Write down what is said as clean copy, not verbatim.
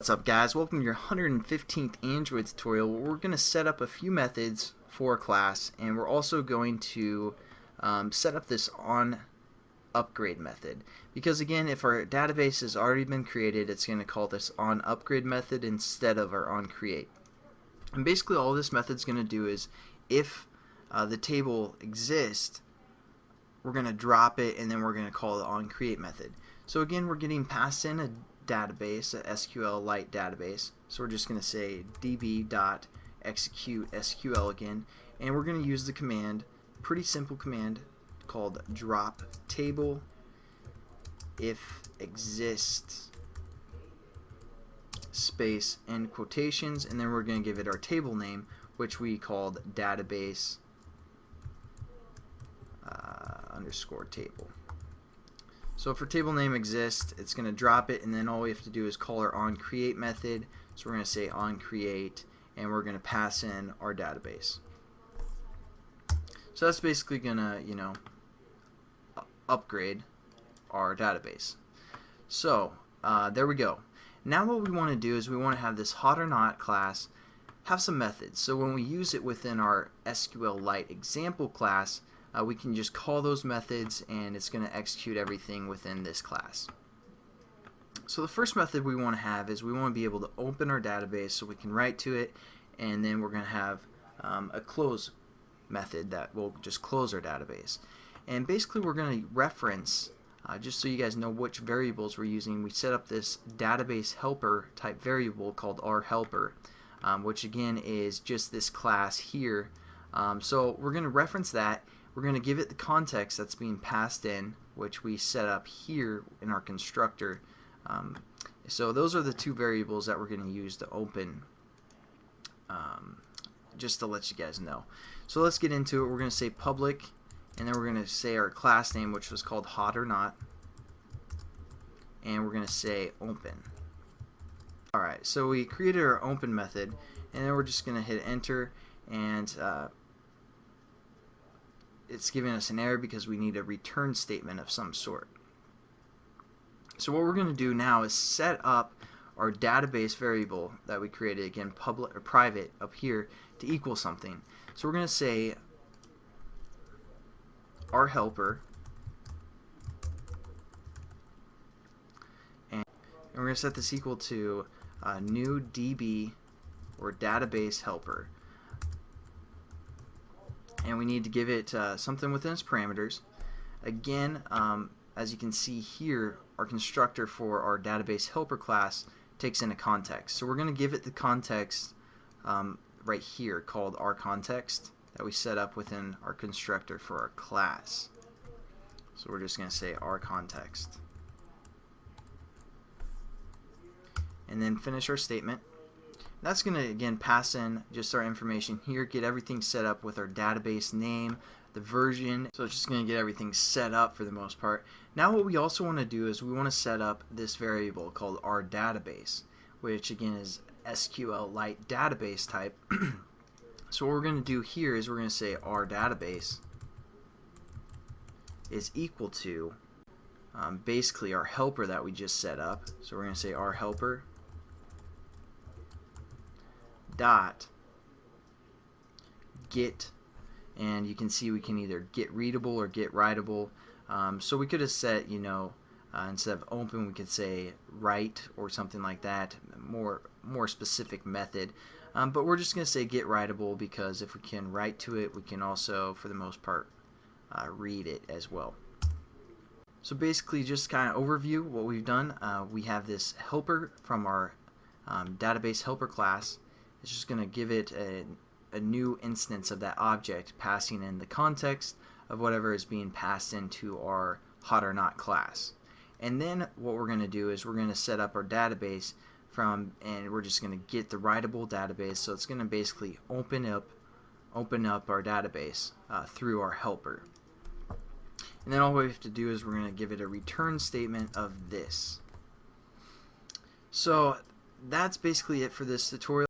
What's up, guys? Welcome to your 115th Android tutorial where we're going to set up a few methods for a class, and we're also going to set up this onUpgrade method, because again, if our database has already been created, it's going to call this onUpgrade method instead of our onCreate. And basically all this method is going to do is, if the table exists, we're going to drop it, and then we're going to call the onCreate method. So again, we're getting passed in a database, a SQLite database. So we're just going to say db.execute SQL again, and we're going to use the command, pretty simple command called drop table if exists space end quotations, and then we're going to give it our table name, which we called database underscore table. So if our table name exists, it's going to drop it, and then all we have to do is call our onCreate method. So we're going to say onCreate, and we're going to pass in our database. So that's basically going to, upgrade our database. So there we go. Now what we want to do is we want to have this hot or not class have some methods. So when we use it within our SQLite example class, we can just call those methods, and it's going to execute everything within this class. So the first method we want to have is we want to be able to open our database so we can write to it, and then we're going to have a close method that will just close our database. And basically we're going to reference, just so you guys know which variables we're using, we set up this database helper type variable called rHelper, which again is just this class here. So we're going to reference that. We're going to give it the context that's being passed in, which we set up here in our constructor. So those are the two variables that we're going to use to open, just to let you guys know. So let's get into it. We're going to say public, and then we're going to say our class name, which was called hot or not, and we're going to say open. Alright, so we created our open method, and then we're just going to hit enter, and it's giving us an error because we need a return statement of some sort. So what we're going to do now is set up our database variable that we created, again public or private up here, to equal something. So we're going to say rHelper, and we're going to set this equal to new DB or database helper. And we need to give it something within its parameters. Again, as you can see here, our constructor for our database helper class takes in a context. So we're going to give it the context right here called rContext that we set up within our constructor for our class. So we're just going to say rContext. And then finish our statement. That's going to again pass in just our information here, get everything set up with our database name, the version. So it's just going to get everything set up for the most part. Now what we also want to do is we want to set up this variable called our database, which again is SQLite database type. So what we're going to do here is we're going to say our database is equal to basically our helper that we just set up. So we're going to say our helper dot get, and you can see we can either get readable or get writable. So we could have set, instead of open, we could say write or something like that, more specific method. But we're just going to say get writable, because if we can write to it, we can also, for the most part, read it as well. So basically, just kind of overview what we've done. We have this helper from our database helper class. It's just going to give it a new instance of that object, passing in the context of whatever is being passed into our hot or not class. And then what we're going to do is we're going to set up our database and we're just going to get the writable database. So it's going to basically open up our database through our helper. And then all we have to do is we're going to give it a return statement of this. So that's basically it for this tutorial.